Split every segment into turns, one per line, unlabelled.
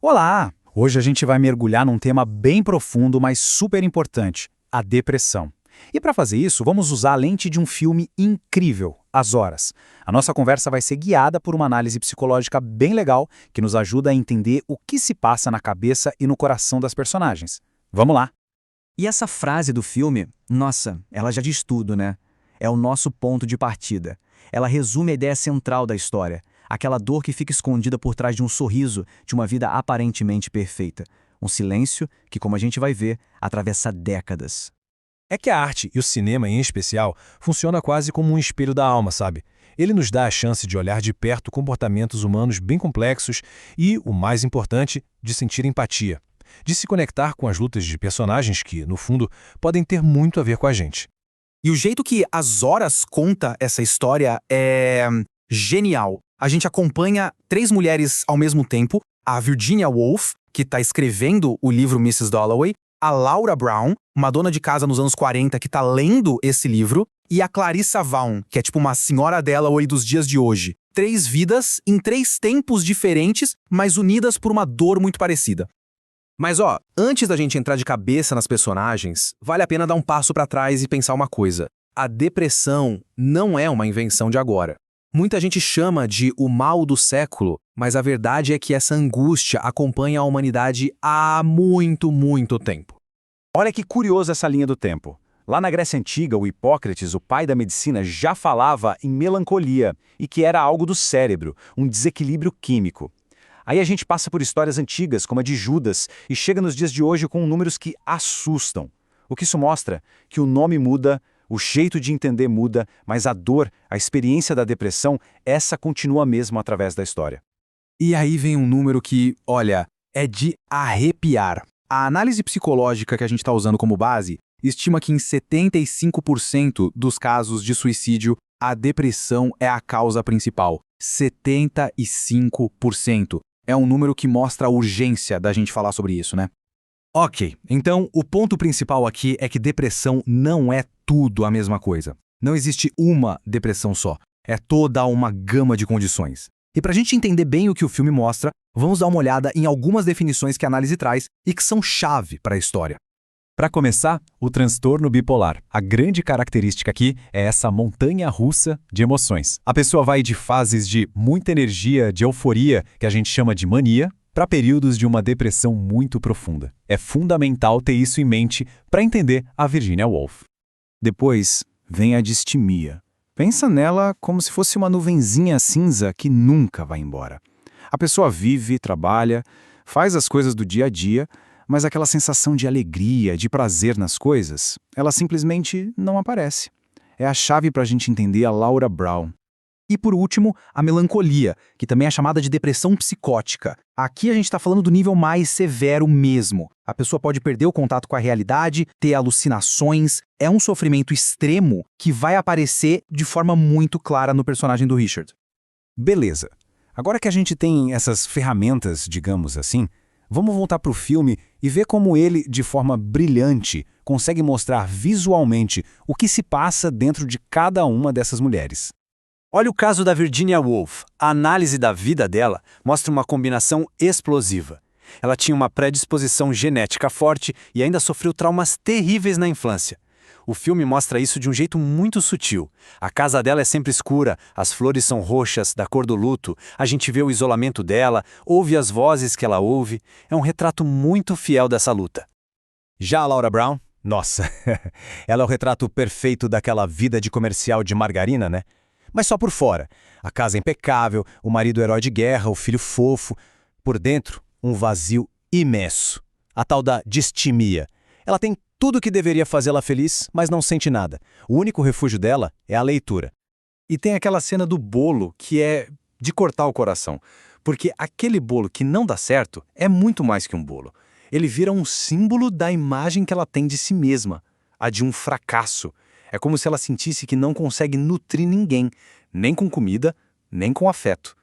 Olá! Hoje a gente vai mergulhar num tema bem profundo, mas super importante: a depressão. E para fazer isso, vamos usar a lente de um filme incrível, As Horas. A nossa conversa vai ser guiada por uma análise psicológica bem legal que nos ajuda a entender o que se passa na cabeça e no coração das personagens. Vamos lá!
E essa frase do filme, nossa, ela já diz tudo, né? É o nosso ponto de partida. Ela resume a ideia central da história, aquela dor que fica escondida por trás de um sorriso de uma vida aparentemente perfeita. Um silêncio que, como a gente vai ver, atravessa décadas.
É que a arte, e o cinema em especial, funciona quase como um espelho da alma, sabe? Ele nos dá a chance de olhar de perto comportamentos humanos bem complexos e, o mais importante, de sentir empatia. De se conectar com as lutas de personagens que, no fundo, podem ter muito a ver com a gente.
E o jeito que As Horas conta essa história é genial. A gente acompanha três mulheres ao mesmo tempo: a Virginia Woolf, que está escrevendo o livro Mrs. Dalloway, a Laura Brown, uma dona de casa nos anos 40 que está lendo esse livro, e a Clarissa Vaughn, que é tipo uma senhora Dalloway dos dias de hoje. Três vidas em três tempos diferentes, mas unidas por uma dor muito parecida. Mas antes da gente entrar de cabeça nas personagens, vale a pena dar um passo para trás e pensar uma coisa. A depressão não é uma invenção de agora. Muita gente chama de o mal do século, mas a verdade é que essa angústia acompanha a humanidade há muito, muito tempo.
Olha que curiosa essa linha do tempo. Lá na Grécia Antiga, o Hipócrates, o pai da medicina, já falava em melancolia e que era algo do cérebro, um desequilíbrio químico. Aí a gente passa por histórias antigas, como a de Judas, e chega nos dias de hoje com números que assustam. O que isso mostra? Que o nome muda, o jeito de entender muda, mas a dor, a experiência da depressão, essa continua mesmo através da história.
E aí vem um número que, olha, é de arrepiar. A análise psicológica que a gente está usando como base estima que em 75% dos casos de suicídio, a depressão é a causa principal. 75%. É um número que mostra a urgência da gente falar sobre isso, né? Ok, então o ponto principal aqui é que depressão não é tudo a mesma coisa. Não existe uma depressão só. É toda uma gama de condições. E para a gente entender bem o que o filme mostra, vamos dar uma olhada em algumas definições que a análise traz e que são chave para a história.
Para começar, o transtorno bipolar. A grande característica aqui é essa montanha-russa de emoções. A pessoa vai de fases de muita energia, de euforia, que a gente chama de mania, para períodos de uma depressão muito profunda. É fundamental ter isso em mente para entender a Virginia Woolf.
Depois vem a distimia. Pensa nela como se fosse uma nuvenzinha cinza que nunca vai embora. A pessoa vive, trabalha, faz as coisas do dia a dia, mas aquela sensação de alegria, de prazer nas coisas, ela simplesmente não aparece. É a chave para a gente entender a Laura Brown. E por último, a melancolia, que também é chamada de depressão psicótica. Aqui a gente está falando do nível mais severo mesmo. A pessoa pode perder o contato com a realidade, ter alucinações. É um sofrimento extremo que vai aparecer de forma muito clara no personagem do Richard.
Beleza. Agora que a gente tem essas ferramentas, digamos assim, vamos voltar para o filme e ver como ele, de forma brilhante, consegue mostrar visualmente o que se passa dentro de cada uma dessas mulheres.
Olha o caso da Virginia Woolf. A análise da vida dela mostra uma combinação explosiva. Ela tinha uma predisposição genética forte e ainda sofreu traumas terríveis na infância. O filme mostra isso de um jeito muito sutil. A casa dela é sempre escura, as flores são roxas, da cor do luto, a gente vê o isolamento dela, ouve as vozes que ela ouve. É um retrato muito fiel dessa luta.
Já a Laura Brown? Nossa, ela é o retrato perfeito daquela vida de comercial de margarina, né? Mas só por fora. A casa é impecável, o marido herói de guerra, o filho fofo. Por dentro, um vazio imenso. A tal da distimia. Ela tem tudo o que deveria fazê-la feliz, mas não sente nada. O único refúgio dela é a leitura.
E tem aquela cena do bolo que é de cortar o coração. Porque aquele bolo que não dá certo é muito mais que um bolo. Ele vira um símbolo da imagem que ela tem de si mesma, a de um fracasso. É como se ela sentisse que não consegue nutrir ninguém, nem com comida, nem com afeto.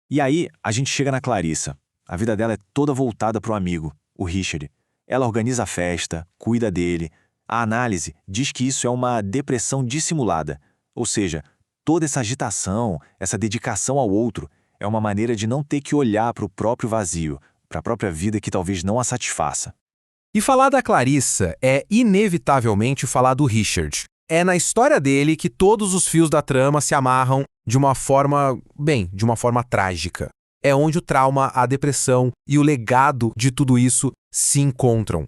E aí, a gente chega na Clarissa. A vida dela é toda voltada para o amigo, o Richard. Ela organiza a festa, cuida dele. A análise diz que isso é uma depressão dissimulada. Ou seja, toda essa agitação, essa dedicação ao outro, é uma maneira de não ter que olhar para o próprio vazio, para a própria vida que talvez não a satisfaça.
E falar da Clarissa é, inevitavelmente, falar do Richard. É na história dele que todos os fios da trama se amarram de uma forma, de uma forma trágica. É onde o trauma, a depressão e o legado de tudo isso se encontram.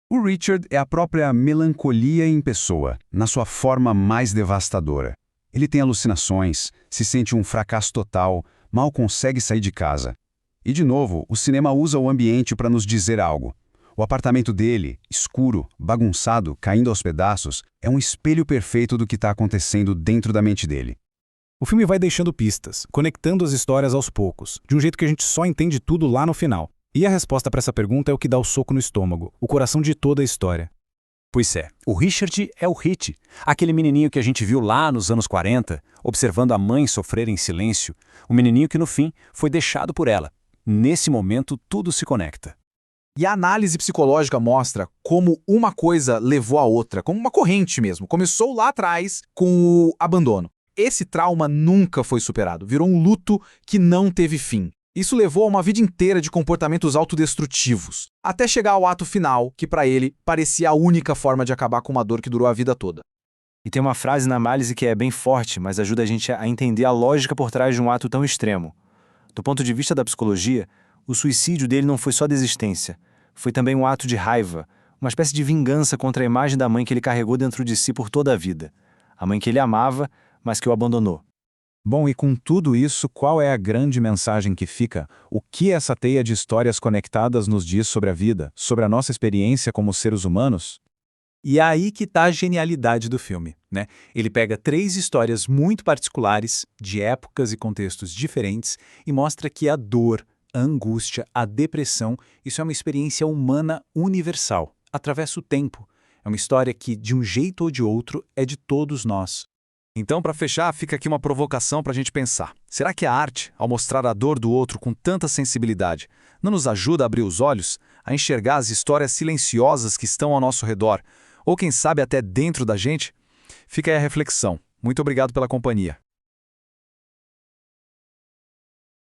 O Richard é a própria melancolia em pessoa, na sua forma mais devastadora. Ele tem alucinações, se sente um fracasso total, mal consegue sair de casa. E, de novo, o cinema usa o ambiente para nos dizer algo. O apartamento dele, escuro, bagunçado, caindo aos pedaços, é um espelho perfeito do que está acontecendo dentro da mente dele.
O filme vai deixando pistas, conectando as histórias aos poucos, de um jeito que a gente só entende tudo lá no final. E a resposta para essa pergunta é o que dá o soco no estômago, o coração de toda a história.
Pois é, o Richard é o Hit, aquele menininho que a gente viu lá nos anos 40, observando a mãe sofrer em silêncio, o menininho que no fim foi deixado por ela. Nesse momento, tudo se conecta.
E a análise psicológica mostra como uma coisa levou a outra, como uma corrente mesmo. Começou lá atrás com o abandono. Esse trauma nunca foi superado, virou um luto que não teve fim. Isso levou a uma vida inteira de comportamentos autodestrutivos, até chegar ao ato final, que para ele parecia a única forma de acabar com uma dor que durou a vida toda.
E tem uma frase na análise que é bem forte, mas ajuda a gente a entender a lógica por trás de um ato tão extremo. Do ponto de vista da psicologia, o suicídio dele não foi só desistência, foi também um ato de raiva, uma espécie de vingança contra a imagem da mãe que ele carregou dentro de si por toda a vida. A mãe que ele amava, mas que o abandonou.
Bom, e com tudo isso, qual é a grande mensagem que fica? O que essa teia de histórias conectadas nos diz sobre a vida, sobre a nossa experiência como seres humanos?
E é aí que está a genialidade do filme, né? Ele pega 3 histórias muito particulares, de épocas e contextos diferentes, e mostra que a dor, a angústia, a depressão, isso é uma experiência humana universal, atravessa o tempo. É uma história que, de um jeito ou de outro, é de todos nós.
Então, para fechar, fica aqui uma provocação para a gente pensar. Será que a arte, ao mostrar a dor do outro com tanta sensibilidade, não nos ajuda a abrir os olhos, a enxergar as histórias silenciosas que estão ao nosso redor, ou quem sabe até dentro da gente? Fica aí a reflexão. Muito obrigado pela companhia.